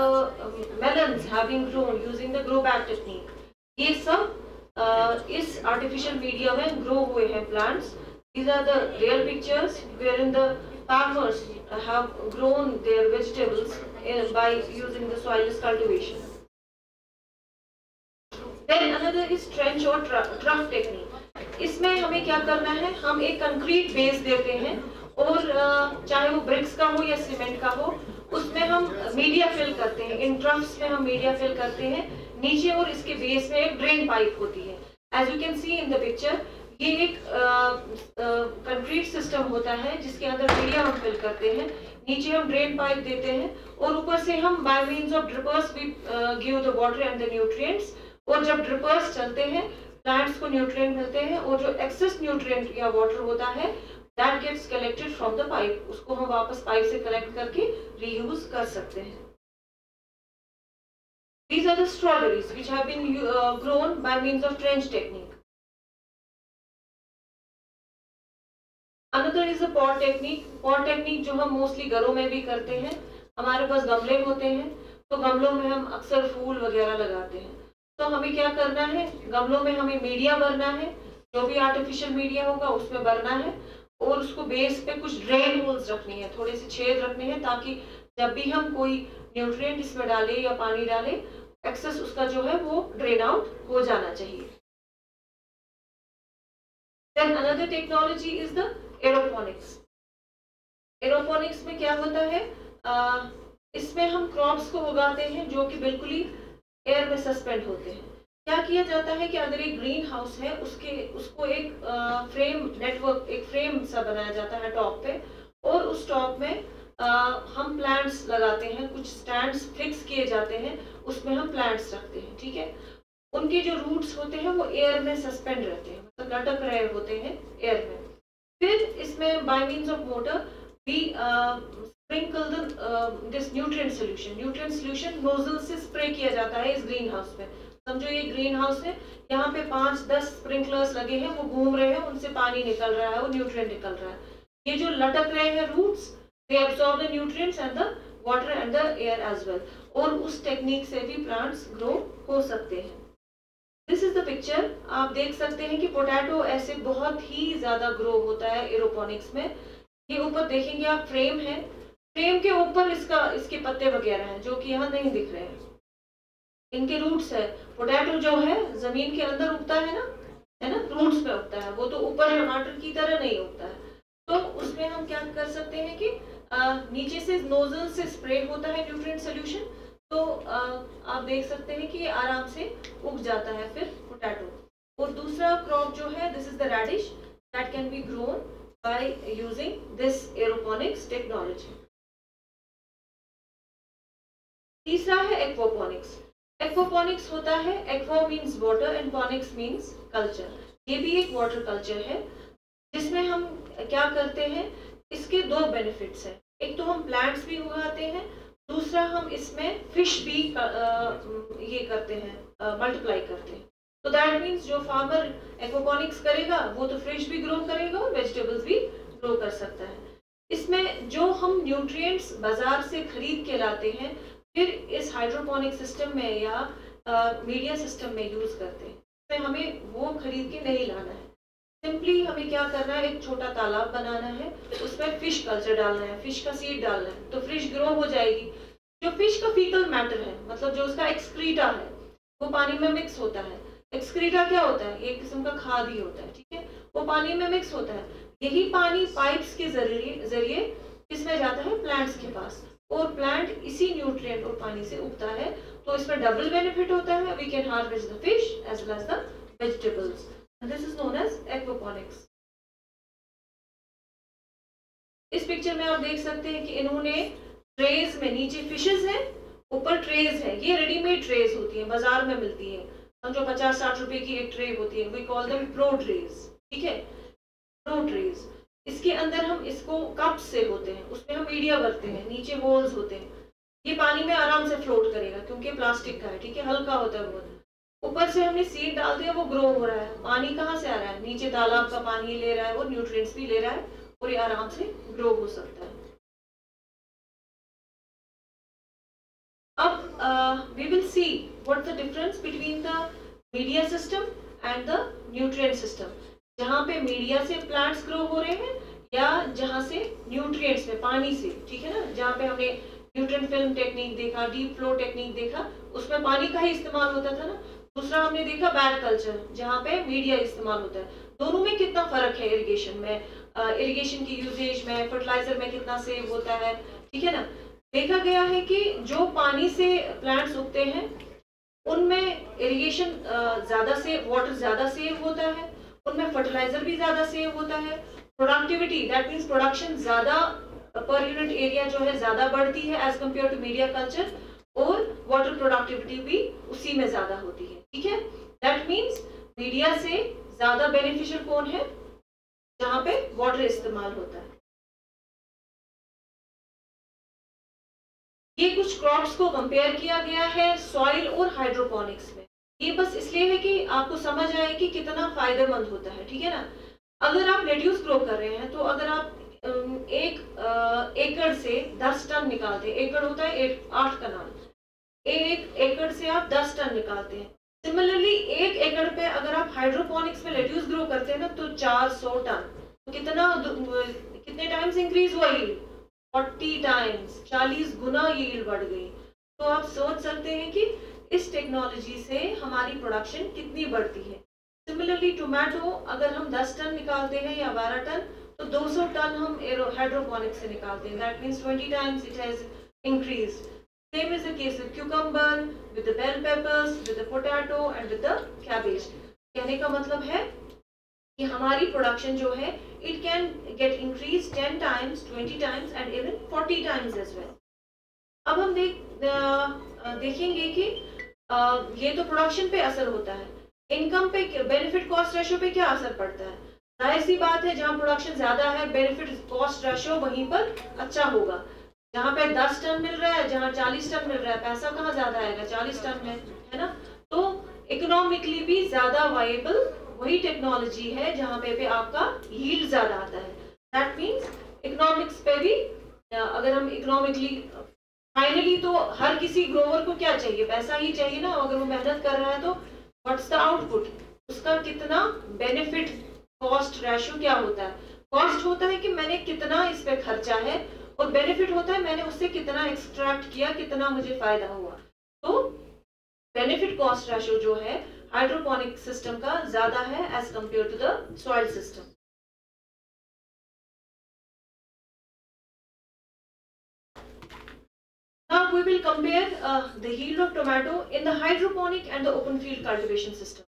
melons have been grown using the grow bag technique. ये सब इस artificial media में grow हुए हैं plants. These are the real pictures wherein the farmers have grown their vegetables by using the soilless cultivation. Then another is trench or trough technique. इसमें हमें क्या करना है, हम एक कंक्रीट बेस देते हैं और चाहे वो ब्रिक्स का हो या सीमेंट का हो, उसमें हम मीडिया फिल करते हैं। इन ट्रफ्स में हम मीडिया फिल करते हैं नीचे, और इसके बेस में एक ड्रेन पाइप होती है। As you can see in the picture, ये एक कंक्रीट सिस्टम होता है जिसके अंदर मीडिया हम फिल करते हैं, नीचे हम ड्रेन पाइप देते हैं और ऊपर से हम by means of drippers we give the water and the nutrients. और जब ड्रिपर्स चलते हैं प्लांट्स को न्यूट्रिएंट मिलते हैं और जो एक्सेस न्यूट्रिएंट या वाटर होता है that gets collected from the pipe, उसको हम वापस पाइप से कलेक्ट करके रीयूज कर सकते हैं। These are the strawberries which have been grown by means of trench technique. Another is the pot technique. Pot technique जो हम मोस्टली घरों में भी करते हैं, हमारे पास गमले होते हैं तो गमलों में हम अक्सर फूल वगैरह लगाते हैं। तो हमें क्या करना है, गमलों में हमें मीडिया भरना है, जो भी आर्टिफिशियल मीडिया होगा उसमें भरना है, और उसको बेस पे कुछ ड्रेन होल्स रखनी है, थोड़े से छेद रखने हैं, ताकि जब भी हम कोई न्यूट्रिएंट इसमें डालें या पानी डालें, एक्सेस उसका जो है वो ड्रेन आउट हो जाना चाहिए। Then another technology is the aeroponics. Aeroponics में क्या होता है, इसमें हम क्रॉप्स को उगाते हैं जो कि बिल्कुल ही एयर में सस्पेंड होते हैं। क्या किया जाता है कि अगर एक ग्रीन हाउस है, उसको एक फ्रेम नेटवर्क, एक फ्रेम सा बनाया जाता है टॉप पे, और उस टॉप में हम प्लांट्स लगाते हैं, कुछ स्टैंड्स फिक्स किए जाते हैं, उसमें हम प्लांट्स रखते हैं, ठीक है। उनके जो रूट्स होते हैं वो एयर में सस्पेंड रहते हैं, मतलब लटक रहे होते हैं एयर में। फिर इसमें bye means of motor we sprinkle this nutrient solution nozzle से स्प्रे किया जाता है इस ग्रीन हाउस में। समझो ये ग्रीन हाउस है, यहाँ पे 5-10 स्प्रिंकलर्स लगे हैं, वो घूम रहे हैं, उनसे पानी निकल रहा है, वो न्यूट्रिएंट निकल रहा है। ये जो लटक रहे हैं roots, they absorb the nutrients and the water and the air as well, और उस टेक्निक से भी प्लांट्स ग्रो हो सकते हैं। This is the picture. आप देख सकते हैं कि पोटैटो ऐसे बहुत ही ज्यादा ग्रो होता है एरोपोनिक्स में। ये ऊपर देखेंगे आप, फ्रेम है, फ्रेम के ऊपर इसके पत्ते वगैरह हैं जो कि यहाँ नहीं दिख रहे हैं, इनके रूट्स है। पोटैटो जो है जमीन के अंदर उगता है ना, रूट्स पे उगता है, वो तो ऊपर टमाटर की तरह नहीं उगता है। तो उसमें हम क्या कर सकते हैं कि नीचे से नोजल से स्प्रे होता है न्यूट्रिएंट सोल्यूशन, तो आप देख सकते हैं कि ये आराम से उग जाता है फिर पोटैटो। और दूसरा क्रॉप जो है, this is the radish, that can be grown by using this aeroponics technology. तीसरा है एक्वापोनिक्स। एक्वापोनिक्स होता है, aqua means water and ponics means culture. ये भी एक वाटर कल्चर है, जिसमें हम क्या करते हैं, इसके दो बेनिफिट्स हैं। एक तो हम प्लांट्स भी उगाते हैं, दूसरा हम इसमें फिश भी ये करते हैं, मल्टीप्लाई करते हैं। तो दैट मीन्स जो फार्मर एक्वापोनिक्स करेगा वो तो फिश भी ग्रो करेगा और वेजिटेबल्स भी ग्रो कर सकता है। इसमें जो हम न्यूट्रिएंट्स बाजार से खरीद के लाते हैं, फिर इस हाइड्रोपोनिक सिस्टम में या मीडिया सिस्टम में यूज करते हैं, इसमें हमें वो खरीद के नहीं लाना है। सिंपली हमें क्या करना है, एक छोटा तालाब बनाना है, उसमें फिश कल्चर डालना है, फिश का सीड डालना है, तो फिश ग्रो हो जाएगी। जो फिश का फीकल मैटर है, मतलब जो उसका एक्सक्रीटा है, वो पानी में मिक्स होता है। एक्सक्रीटा क्या होता है, एक किस्म का खाद ही होता है, ठीक है, वो पानी में मिक्स होता है। यही पानी पाइप्स के जरिए किसमें जाता है, प्लांट्स के पास, और प्लांट इसी न्यूट्रिएंट और पानी से उगता है। तो इसमें डबल बेनिफिट होता है, we can harvest the fish as well as the vegetables, this is known as aquaponics. इस पिक्चर में आप देख सकते हैं कि इन्होंने ट्रेज में, नीचे फिशेस हैं, ऊपर ट्रेज है। ये रेडीमेड ट्रेज होती है, बाजार में मिलती है, समझो 50-60 रुपए की एक ट्रे होती है, we call them pro trays, ठीक है, प्रो ट्रेज। इसके अंदर हम इसको कप से होते हैं, उसमें हम मीडिया भरते हैं, नीचे होल्स होते हैं, ये पानी में आराम से फ्लोट करेगा क्योंकि प्लास्टिक का है, ठीक है, हल्का होता है बहुत। ऊपर से हमने सीड डाल दिया, वो ग्रो हो रहा है। पानी कहाँ से आ रहा है, नीचे तालाब का पानी ले रहा है, वो न्यूट्रिएंट्स भी ले रहा है, और ये आराम से ग्रो हो सकता है। अब we will see what the difference between the media system and the nutrient system. जहाँ पे मीडिया से प्लांट्स ग्रो हो रहे हैं या जहाँ से न्यूट्रिएंट्स में, पानी से, ठीक है ना, जहाँ पे हमने न्यूट्रिएंट फिल्म टेक्निक देखा, डीप फ्लो टेक्निक देखा, उसमें पानी का ही इस्तेमाल होता था ना। दूसरा हमने देखा बैग कल्चर, जहाँ पे मीडिया इस्तेमाल होता है। दोनों में कितना फर्क है इरिगेशन में, इरिगेशन की यूजेज में, फर्टिलाइजर में कितना सेव होता है, ठीक है ना। देखा गया है कि जो पानी से प्लांट्स उगते हैं उनमें इरिगेशन ज्यादा से, वाटर ज्यादा सेव होता है, उनमें फर्टिलाइजर भी ज्यादा सेव होता है। प्रोडक्टिविटी, दैट मीन्स प्रोडक्शन ज्यादा पर यूनिट एरिया जो है ज्यादा बढ़ती है as compare to media culture, और वाटर प्रोडक्टिविटी भी उसी में ज्यादा होती है, ठीक है। दैट मीन्स मीडिया से ज्यादा बेनिफिशियल कौन है, जहाँ पे वाटर इस्तेमाल होता है। ये कुछ क्रॉप्स को कंपेयर किया गया है सॉइल और हाइड्रोपोनिक्स में। ये बस इसलिए है कि आपको समझ आए कि कितना फायदेमंद होता है, ठीक है ना। अगर आप लेट्यूस ग्रो कर रहे हैं, तो अगर आप एक एकड़ से 10 टन निकालते हैं, एकड़ होता है 8 कनाल, 1 एकड़ से आप 10 टन निकालते हैं। सिमिलरली 1 एकड़ पे अगर आप हाइड्रोपोनिक्स में लेट्यूस ग्रो करते हैं ना तो 400 टन, तो कितने टाइम्स इंक्रीज हुआ यील्ड? 40 टाइम्स, 40 गुना यील्ड बढ़ गई। तो आप सोच सकते हैं कि इस टेक्नोलॉजी से हमारी प्रोडक्शन कितनी बढ़ती है। सिमिलरली टोमेटो अगर हम 10 टन निकालते हैं या 12 टन, तो 200 टन हम हाइड्रोपोनिक्स से निकालते हैं। That means 20 times it has increased. Same is the case with cucumber, with the bell peppers, with the potato and with the cabbage. कहने का मतलब है कि हमारी प्रोडक्शन जो है it can get increased 10 times, 20 times and even 40 times as well. अब हम देखेंगे कि ये तो प्रोडक्शन पे असर होता है, इनकम पे, बेनिफिट कॉस्ट रेशो पे क्या असर पड़ता है? जाहिर सी बात है, जहाँ प्रोडक्शन ज्यादा है बेनिफिट कॉस्ट रेशो वहीं पर अच्छा होगा। जहाँ पे 10 टन मिल रहा है, जहाँ 40 टन मिल रहा है, पैसा कहाँ ज्यादा आएगा? 40 टन में, है ना। तो इकोनॉमिकली भी ज्यादा वायबल वही टेक्नोलॉजी है जहाँ पे आपका यील्ड ज्यादा आता है। दैट मीन्स इकोनॉमिक्स पे भी अगर हम इकोनॉमिकली, फाइनली तो हर किसी ग्रोवर को क्या चाहिए? पैसा ही चाहिए ना। अगर वो मेहनत कर रहा है तो व्हाट्स द आउटपुट, उसका कितना बेनिफिट कॉस्ट रेशो क्या होता है? कॉस्ट होता है कि मैंने कितना इस पे खर्चा है, और बेनिफिट होता है मैंने उससे कितना एक्सट्रैक्ट किया, कितना मुझे फायदा हुआ। तो बेनिफिट कॉस्ट रेशो जो है हाइड्रोपोनिक सिस्टम का ज्यादा है as compare to the soil system. Now we will compare the yield of tomato in the hydroponic and the open field cultivation system.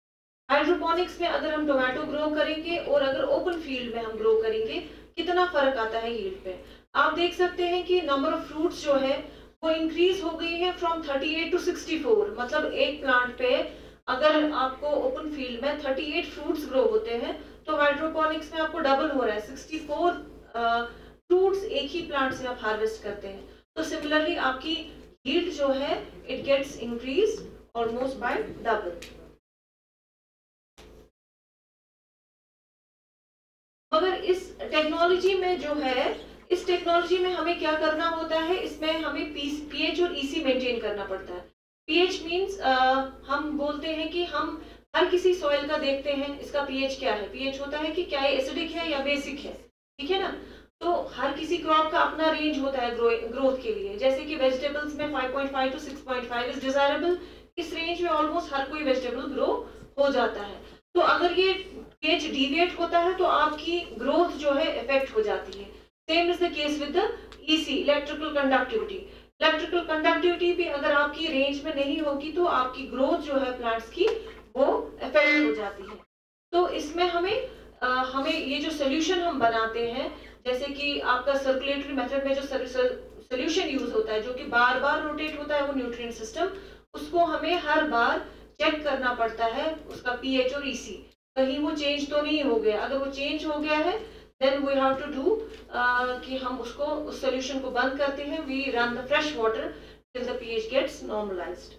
Hydroponics में अगर हम टोमेटो ग्रो करेंगे और अगर ओपन फील्ड में हम ग्रो करेंगे, कितना फर्क आता है यील्ड पे। आप देख सकते हैं कि नंबर ऑफ फ्रूट्स जो है वो इंक्रीज हो गई है फ्रॉम 38 टू 64। मतलब एक प्लांट पे अगर आपको ओपन फील्ड में 38 फ्रूट्स ग्रो होते हैं, तो हाइड्रोपोनिक्स में आपको डबल हो रहा है, 64 फ्रूट्स एक ही प्लांट से आप हार्वेस्ट करते हैं। तो सिमिलरली आपकी यील्ड जो है it gets increase almost by double. मगर इस टेक्नोलॉजी में जो है, इस टेक्नोलॉजी में हमें क्या करना होता है, इसमें हमें पीएच और ईसी मेंटेन करना पड़ता है। पीएच मींस हम बोलते हैं कि हम हर किसी सॉइल का देखते हैं इसका पीएच क्या है। पीएच होता है कि क्या ये एसिडिक है या बेसिक है, ठीक है ना। तो हर किसी क्रॉप का अपना रेंज होता है ग्रोथ के लिए। जैसे कि वेजिटेबल्स में 5.5 टू 6.5 इज डिजायरेबल। इस रेंज में ऑलमोस्ट हर कोई वेजिटेबल ग्रो हो जाता है। तो अगर ये पीएच डिविएट होता है तो आपकी ग्रोथ जो है इफेक्ट हो जाती है। Same is the case with the EC, electrical conductivity. Electrical conductivity भी अगर आपकी रेंज में नहीं होगी तो आपकी ग्रोथ जो है प्लांट्स की वो इफेक्ट हो जाती है। तो इसमें हमें ये जो सोल्यूशन हम बनाते हैं, जैसे कि आपका सर्कुलेटरी मेथड में जो सोल्यूशन यूज होता है जो कि बार बार रोटेट होता है, वो न्यूट्रिएंट सिस्टम, उसको हमें हर बार चेक करना पड़ता है उसका पीएच और ईसी, कहीं वो चेंज तो नहीं हो गया। अगर वो चेंज हो गया है then we have to do कि हम उसको उस सोल्यूशन को बंद करते हैं। We run the fresh water till the pH gets normalised.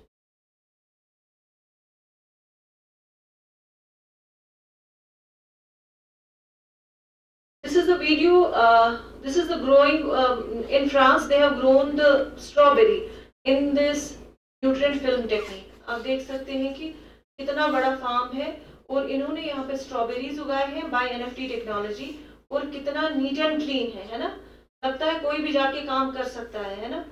This is the video, this is the growing, in France they have grown the strawberry in this nutrient film technique. आप देख सकते हैं कि कितना बड़ा फार्म है और इन्होंने यहाँ पे स्ट्रॉबेरीज उगाए हैं बाय एनएफटी टेक्नोलॉजी, और कितना नीट एंड क्लीन है ना। लगता है कोई भी जाके काम कर सकता है ना।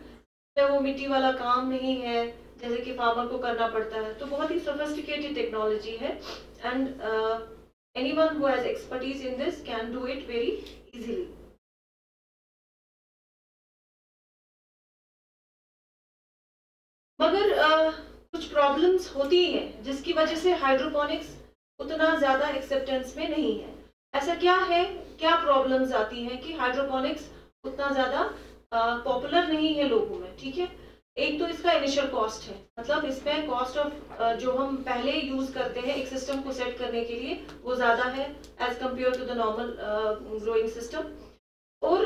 तो वो मिट्टी वाला काम नहीं है जैसे कि फार्मर को करना पड़ता है। तो बहुत ही सोफिस्टिकेटेड टेक्नोलॉजी है and anyone who has expertise in this can do it very easily. मगर कुछ प्रॉब्लम्स होती हैं जिसकी वजह से हाइड्रोपोनिक्स उतना ज्यादा एक्सेप्टेंस में नहीं है। ऐसा क्या है, क्या प्रॉब्लम्स आती हैं कि हाइड्रोपोनिक्स उतना ज्यादा पॉपुलर नहीं है लोगों में, ठीक है। एक तो इसका इनिशियल कॉस्ट है, मतलब इसमें कॉस्ट ऑफ जो हम पहले यूज करते हैं एक सिस्टम को सेट करने के लिए वो ज्यादा है as compare to the normal growing system. और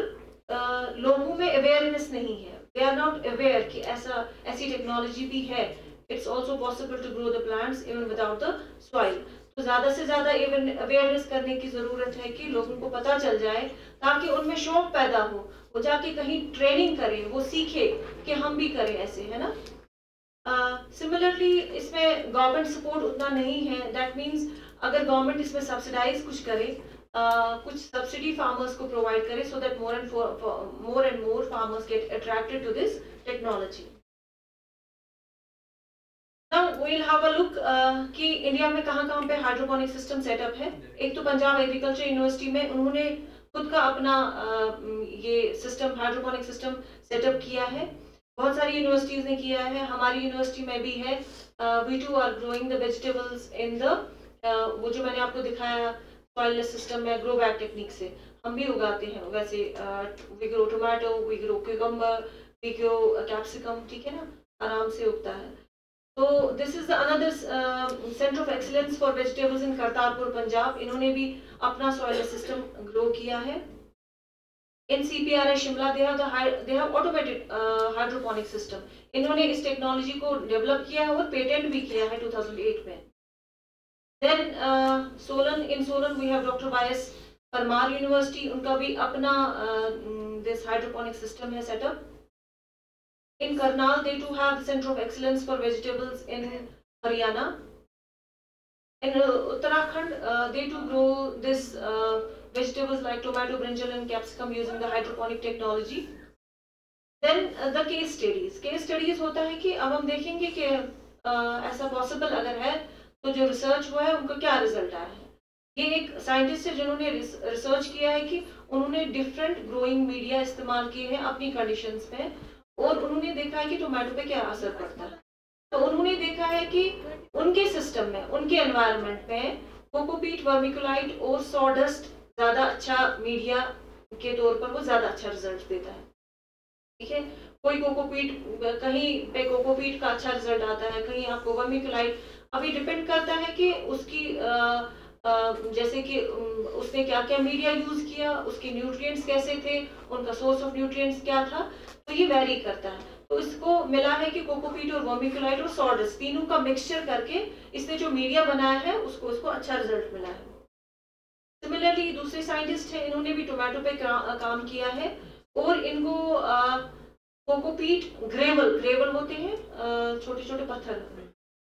लोगों में अवेयरनेस नहीं है, दे आर नॉट अवेयर कि ऐसी टेक्नोलॉजी भी है। It's also possible to grow the plants even without the soil. तो ज्यादा से ज्यादा अवेयरनेस करने की जरूरत है कि लोगों को पता चल जाए ताकि उनमें शौक पैदा हो, वो जाके कहीं ट्रेनिंग करें, वो सीखे कि हम भी करें ऐसे, है ना। सिमिलरली इसमें गवर्नमेंट सपोर्ट उतना नहीं है, दैट मीन्स अगर गवर्नमेंट इसमें सब्सिडाइज कुछ करे, कुछ सब्सिडी फार्मर्स को प्रोवाइड करे, so that more and more farmers get attracted to this technology. Now we will have a look कि इंडिया में कहाँ पे हाइड्रोपोनिक सिस्टम सेटअप है। एक तो पंजाब एग्रीकल्चर यूनिवर्सिटी में उन्होंने खुद का अपना ये सिस्टम हाइड्रोपोनिक सिस्टम सेटअप किया है। बहुत सारी यूनिवर्सिटीज ने किया है, हमारी यूनिवर्सिटी में भी है। We too are growing the vegetables in the वो जो मैंने आपको दिखाया सॉइललेस सिस्टम में ग्रो बैक टेक्निक से हम भी उगाते हैं। वैसे we grow tomato, we grow cucumber, we grow capsicum, ठीक है ना, आराम से उगता है। तो this is another centre of excellence for vegetables in Kartarpur Punjab. इन्होंने भी अपना सॉइल सिस्टम ग्रो किया है। In CPRI Shimla they have automated hydroponic system. इन्होंने इस टेक्नोलॉजी को डेवलप किया है और पेटेंट भी किया है 2008 में। Then Solan we have doctor YS Parmar university, उनका भी अपना दिस हाइड्रोपोनिक सिस्टम है setup. In Karnal, they too have the Center of Excellence for Vegetables in Haryana. In Uttarakhand, they too grow this vegetables like tomato, brinjal and capsicum using the hydroponic technology. Then the case studies. Case studies होता है कि अब हम देखेंगे कि ऐसा possible अगर है तो जो रिसर्च हुआ है उनका क्या रिजल्ट आया है। ये एक साइंटिस्ट है जिन्होंने रिसर्च किया है कि उन्होंने डिफरेंट ग्रोइंग मीडिया इस्तेमाल किए हैं अपनी कंडीशंस में और उन्होंने देखा है कि टोमेटो पे क्या असर पड़ता है। तो उन्होंने देखा है कि उनके सिस्टम में, उनके एनवायरनमेंट में कोकोपीट, वर्मिकुलाइट और सॉडस्ट ज्यादा अच्छा मीडिया के तौर पर वो ज्यादा अच्छा रिजल्ट देता है। ठीक है, कोई कोकोपीट, कहीं पे कोकोपीट का अच्छा रिजल्ट आता है, कहीं आपको वर्मिकुलाइट। अभी डिपेंड करता है कि उसकी जैसे कि उसने क्या क्या मीडिया यूज किया, उसके न्यूट्रिएंट्स कैसे थे, उनका सोर्स ऑफ न्यूट्रिएंट्स क्या था, तो ये वेरी करता है। तो इसको मिला है कि कोकोपीट और वर्मिकुलाइट और सॉडस्ट तीनों का मिक्सचर करके इसने जो मीडिया बनाया है उसको अच्छा रिजल्ट मिला है। सिमिलरली दूसरे साइंटिस्ट है, इन्होंने भी टोमेटो पे काम किया है और इनको कोकोपीट, ग्रेवल होते हैं छोटे छोटे पत्थर,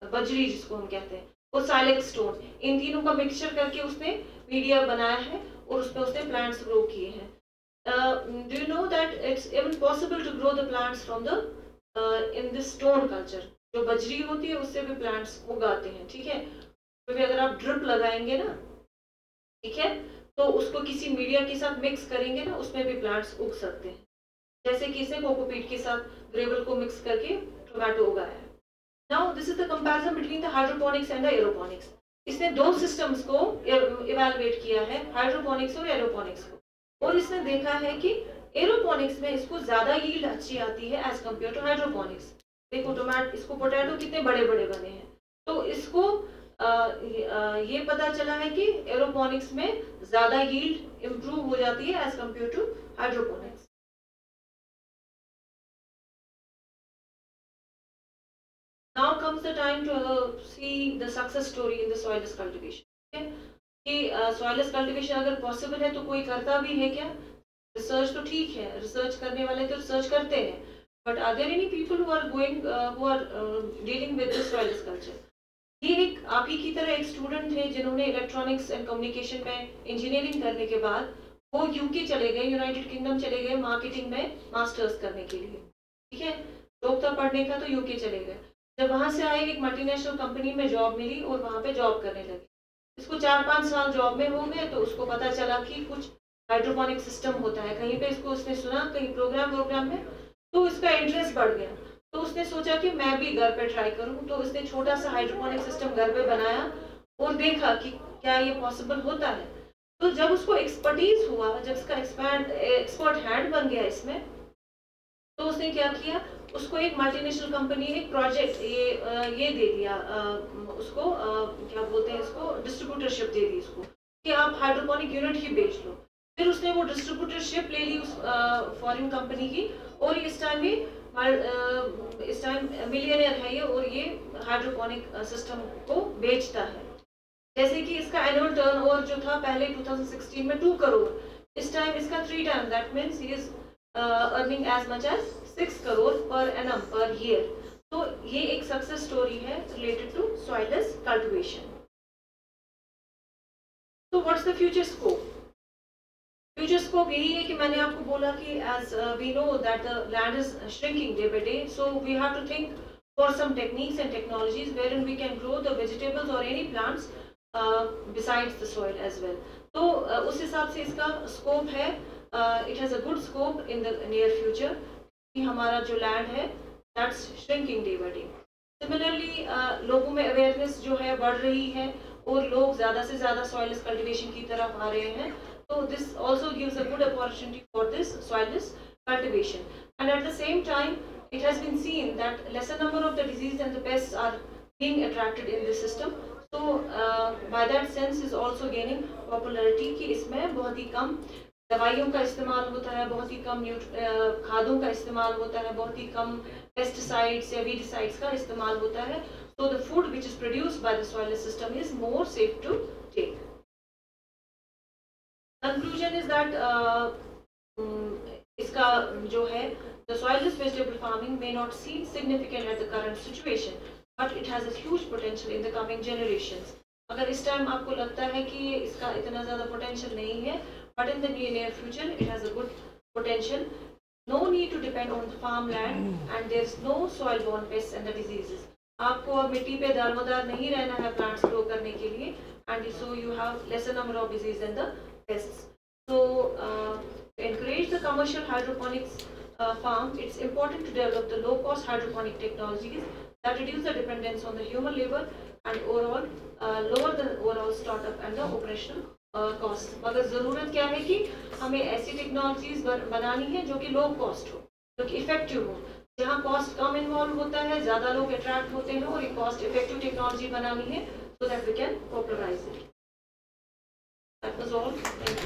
बजरी जिसको हम कहते हैं, और साइलेक्स स्टोन, इन तीनों का मिक्सचर करके उसने मीडिया बनाया है और उसमें उसने प्लांट्स ग्रो किए हैं। Do you know that it's even possible to grow the plants from the in this stone culture? जो बजरी होती है उससे भी प्लांट्स उगाते हैं। ठीक है, तो भी अगर आप ड्रिप लगाएंगे ना, ठीक है, तो उसको किसी मीडिया के साथ मिक्स करेंगे ना, उसमें भी प्लांट्स उग सकते हैं। जैसे कि इसने कोकोपीट के साथ ग्रेवल को मिक्स करके टोमेटो उगाया है। Now this is the comparison between the hydroponics and the aeroponics. इसने दो सिस्टम्स को इवैल्यूएट किया है, हाइड्रोपोनिक्स और एरोपोनिक्स को, और इसने देखा है कि एरोपोनिक्स में इसको ज्यादा यील्ड अच्छी आती है एज कम्पेयर टू हाइड्रोपोनिक्स। देखो टोमेटो, इसको पोटैटो कितने बड़े बड़े बने हैं, तो इसको ये पता चला है कि एरोपोनिक्स में ज्यादा यील्ड इंप्रूव हो जाती है as compare to hydroponics. Now comes the time to see the success story in the soilless cultivation. Okay? कि soilless cultivation अगर possible है तो कोई करता भी है क्या? रिसर्च तो ठीक है, रिसर्च करने वाले तो रिसर्च करते हैं, but are there any people who are going who are dealing with this soilless culture? ये एक आप ही की तरह एक स्टूडेंट थे जिन्होंने इलेक्ट्रॉनिक्स एंड कम्युनिकेशन में इंजीनियरिंग करने के बाद वो यूके चले गए, यूनाइटेड किंगडम चले गए मार्केटिंग में मास्टर्स करने के लिए। ठीक है, शौक था पढ़ने का तो यूके चले गए। जब वहां से आए एक मल्टीनेशनल कंपनी में जॉब मिली और वहां पे जॉब करने लगे। इसको 4-5 साल जॉब में हो गए तो उसको पता चला कि कुछ हाइड्रोपोनिक सिस्टम होता है, कहीं पे इसको उसने सुना, कहीं प्रोग्राम में, तो इसका इंटरेस्ट बढ़ गया। तो उसने सोचा कि मैं भी घर पे ट्राई करूं, तो उसने छोटा सा हाइड्रोपोनिक सिस्टम घर पे बनाया और देखा कि क्या ये पॉसिबल होता है। तो जब उसको एक्सपर्टीज हुआ, जब उसका एक्सपर्ट हैंड बन गया इसमें, तो उसने क्या किया, उसको एक मल्टीनेशनल कंपनी ने एक प्रोजेक्ट ये दे दिया, उसको क्या बोलते हैं, इसको डिस्ट्रीब्यूटरशिप दे दी इसको कि आप हाइड्रोपोनिक यूनिट ही बेच लो। फिर उसने वो डिस्ट्रीब्यूटरशिप ले ली उस फॉरेन कंपनी की, और इस टाइम मिलियनियर है ये, और ये हाइड्रोपोनिक सिस्टम को बेचता है। जैसे कि इसका एनुअल टर्नओवर जो था पहले 2016 में 2 करोड़, इस टाइम इसका 3 time, that means he is earning as much as 6 crore per annum per year। तो ये एक सक्सेस स्टोरी है रिलेटेड टू सॉइललेस कल्टीवेशन। तो what's the future scope? Future scope यही है कि मैंने आपको बोला कि as we know that the land is shrinking day by day, so we have to think for some techniques and technologies wherein we can grow the vegetables और any plants besides the soil as well. तो उस हिसाब से इसका scope है, it has a good scope in the near future कि हमारा जो लैंड है that's shrinking day by day. Similarly लोगों में अवेयरनेस जो है बढ़ रही है और लोग ज़्यादा से ज़्यादा सॉइललेस कल्टीवेशन की तरफ आ रहे हैं। So this also gives a good opportunity for this soilless cultivation, and at the same time it has been seen that lesser number of the disease and the pests are being attracted in this system. So by that sense is also gaining popularity कि इसमें बहुत ही कम दवाइयों का इस्तेमाल होता है, बहुत ही कम खादों का इस्तेमाल होता है, बहुत ही कम पेस्टिसाइड्स या वीडिसाइड्स का इस्तेमाल होता है। So the food which is produced by the soilless system is more safe to take. Conclusion is that इसका जो है the soilless vegetable farming may not seem significant at the current situation, but it has a huge potential in the coming generations. अगर इस time आपको लगता है कि इसका इतना ज़्यादा potential नहीं है, but in the near future it has a good potential. No need to depend on the farmland and there is no soil-borne pests and the diseases. आपको अब मिट्टी पे दारोमदार नहीं रहना है plants grow करने के लिए, and so you have lesser number of disease and the pests. So to encourage the commercial hydroponics farm, it's important to develop the low-cost hydroponic technologies that reduce the dependence on the human labor and overall lower the overall startup and the operational cost. मगर ज़रूरत क्या है कि हमें ऐसी technologies बनानी है जो कि लो कॉस्ट हो, जो कि इफेक्टिव हो, जहाँ कॉस्ट कम इन्वॉल्व होता है, ज़्यादा लोग अट्रैक्ट होते हैं, और ये कॉस्ट इफेक्टिव टेक्नोलॉजी बनानी है so that we can popularize it. That was all. Thank you.